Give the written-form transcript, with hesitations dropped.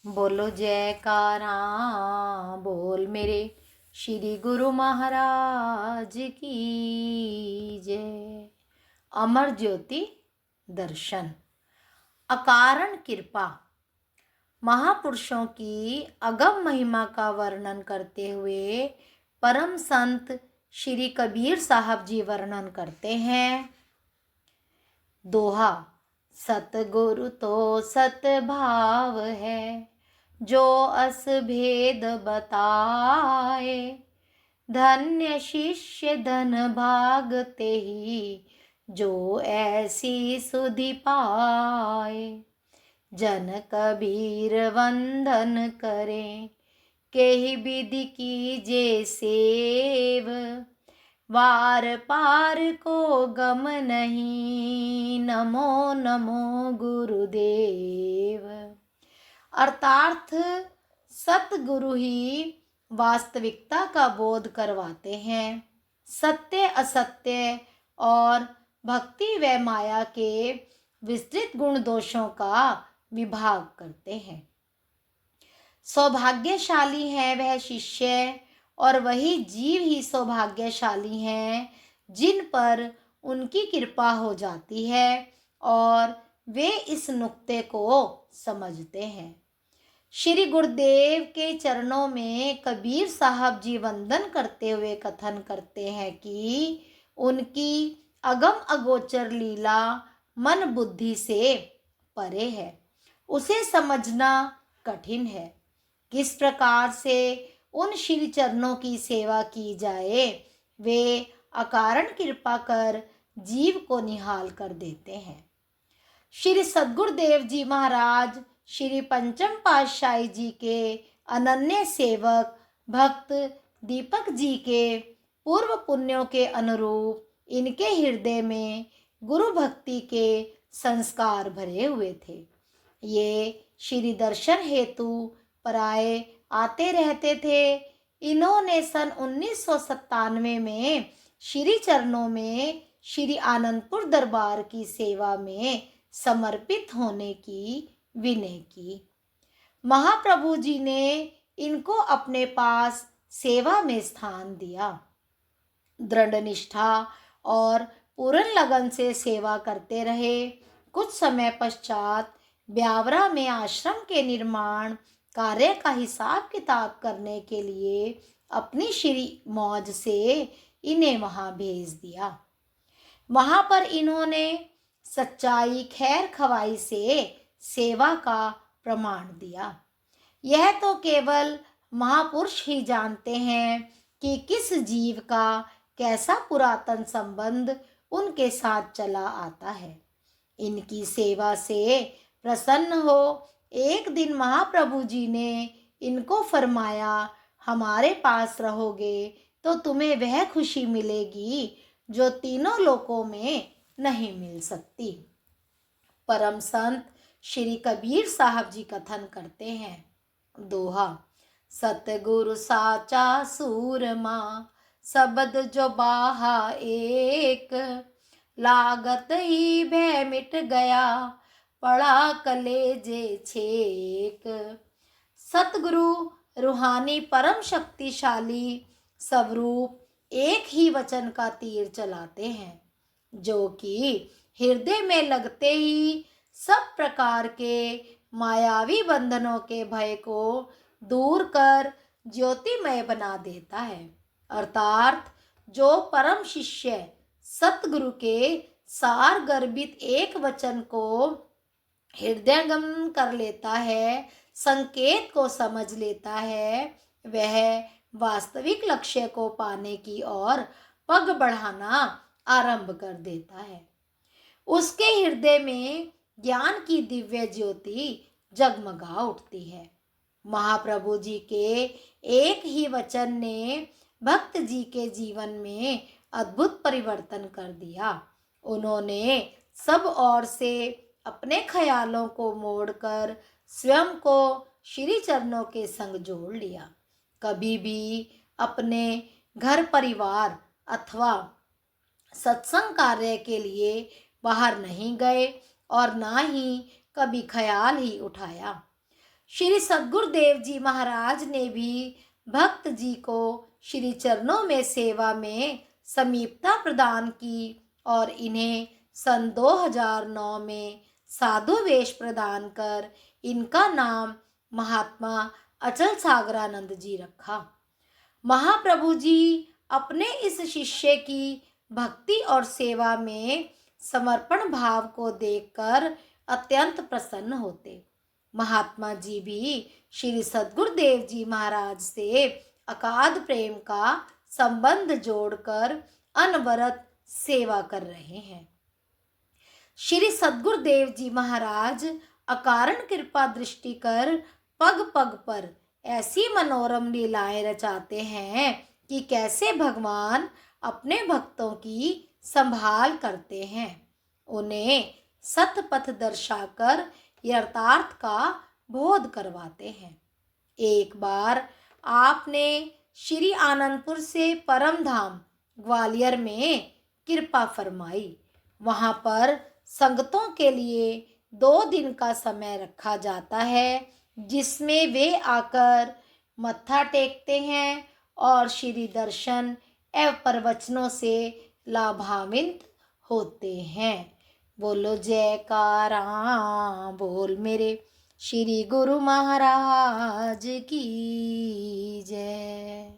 बोलो जयकारा बोल मेरे श्री गुरु महाराज की जय। अमर ज्योति दर्शन। अकारण कृपा। महापुरुषों की अगम महिमा का वर्णन करते हुए परम संत श्री कबीर साहब जी वर्णन करते हैं। दोहा। सतगुरु तो सतभाव है, जो अस भेद बताए। धन्य शिष्य धन भागते ही, जो ऐसी सुधि पाए। जन कबीर वंदन करें, केहि विधि कीजे सेव। वार पार को गम नहीं, नमो नमो गुरुदेव। अर्थात सतगुरु ही वास्तविकता का बोध करवाते हैं। सत्य असत्य और भक्ति व माया के विस्तृत गुण दोषों का विभाग करते हैं। सौभाग्यशाली है वह शिष्य और वही जीव ही सौभाग्यशाली हैं जिन पर उनकी कृपा हो जाती है और वे इस नुक्ते को समझते हैं। श्री गुरुदेव के चरणों में कबीर साहब जी वंदन करते हुए कथन करते हैं कि उनकी अगम अगोचर लीला मन बुद्धि से परे है, उसे समझना कठिन है। किस प्रकार से उन श्री चरणों की सेवा की जाए, वे अकारण कृपा कर जीव को निहाल कर देते हैं। श्री सद्गुरुदेव जी महाराज श्री पंचम पातशाही जी के अनन्य सेवक भक्त दीपक जी के पूर्व पुण्यों के अनुरूप इनके हृदय में गुरु भक्ति के संस्कार भरे हुए थे। ये श्री दर्शन हेतु पराए आते रहते थे। इन्होंने सन 1997 में श्री चरणों में श्री आनंदपुर दरबार की सेवा में समर्पित होने की विनय की। महाप्रभु जी ने इनको अपने पास सेवा में स्थान दिया। दृढ़ निष्ठा और पूर्ण लगन से सेवा करते रहे। कुछ समय पश्चात ब्यावरा में आश्रम के निर्माण कार्य का हिसाब किताब करने के लिए अपनी श्री मौज से इन्हें वहां भेज दिया। वहां पर इन्होंने सच्चाई खैर खवाई से सेवा का प्रमाण दिया। यह तो केवल महापुरुष ही जानते हैं कि किस जीव का कैसा पुरातन संबंध उनके साथ चला आता है। इनकी सेवा से प्रसन्न हो एक दिन महाप्रभु जी ने इनको फरमाया, हमारे पास रहोगे तो तुम्हें वह खुशी मिलेगी जो तीनों लोकों में नहीं मिल सकती। परम संत श्री कबीर साहब जी कथन करते हैं। दोहा। सतगुरु साचा सूरमा, शब्द जो बाहा एक। लागत ही भय मिट गया, पड़ा कलेजे छेक। सतगुरु रूहानी परम शक्तिशाली स्वरूप एक ही वचन का तीर चलाते हैं, जो कि हृदय में लगते ही सब प्रकार के मायावी बंधनों के भय को दूर कर ज्योतिमय बना देता है। अर्थात जो परम शिष्य सतगुरु के सार गर्भित एक वचन को हृदयंगम कर लेता है, संकेत को समझ लेता है, वह वास्तविक लक्ष्य को पाने की ओर पग बढ़ाना आरंभ कर देता है। उसके हृदय में ज्ञान की दिव्य ज्योति जगमगा उठती है। महाप्रभु जी के एक ही वचन ने भक्त जी के जीवन में अद्भुत परिवर्तन कर दिया। उन्होंने सब ओर से अपने ख्यालों को मोड़कर स्वयं को श्री चरणों के संग जोड़ लिया। कभी भी अपने घर परिवार अथवा सत्संग कार्य के लिए बाहर नहीं गए और ना ही कभी ख्याल ही उठाया। श्री सद्गुरुदेव जी महाराज ने भी भक्त जी को श्री चरणों में सेवा में समीपता प्रदान की और इन्हें सन 2009 में साधु वेश प्रदान कर इनका नाम महात्मा अचल सागरानंद जी रखा। महाप्रभु जी अपने इस शिष्य की भक्ति और सेवा में समर्पण भाव को देखकर अत्यंत प्रसन्न होते। महात्मा जी भी श्री सद्गुरुदेव जी महाराज से अगाध प्रेम का संबंध जोड़कर अनवरत सेवा कर रहे हैं। श्री सद्गुरुदेव जी महाराज अकारण कृपा दृष्टि कर पग पग पर ऐसी मनोरम लीलाएं रचाते हैं कि कैसे भगवान अपने भक्तों की संभाल करते हैं, उन्हें सतपथ दर्शाकर यथार्थ का बोध करवाते हैं। एक बार आपने श्री आनंदपुर से परम धाम ग्वालियर में कृपा फरमाई। वहाँ पर संगतों के लिए 2 दिन का समय रखा जाता है, जिसमें वे आकर मत्था टेकते हैं और श्री दर्शन एवं प्रवचनों से लाभान्वित होते हैं। बोलो जयकारा बोल मेरे श्री गुरु महाराज की जय।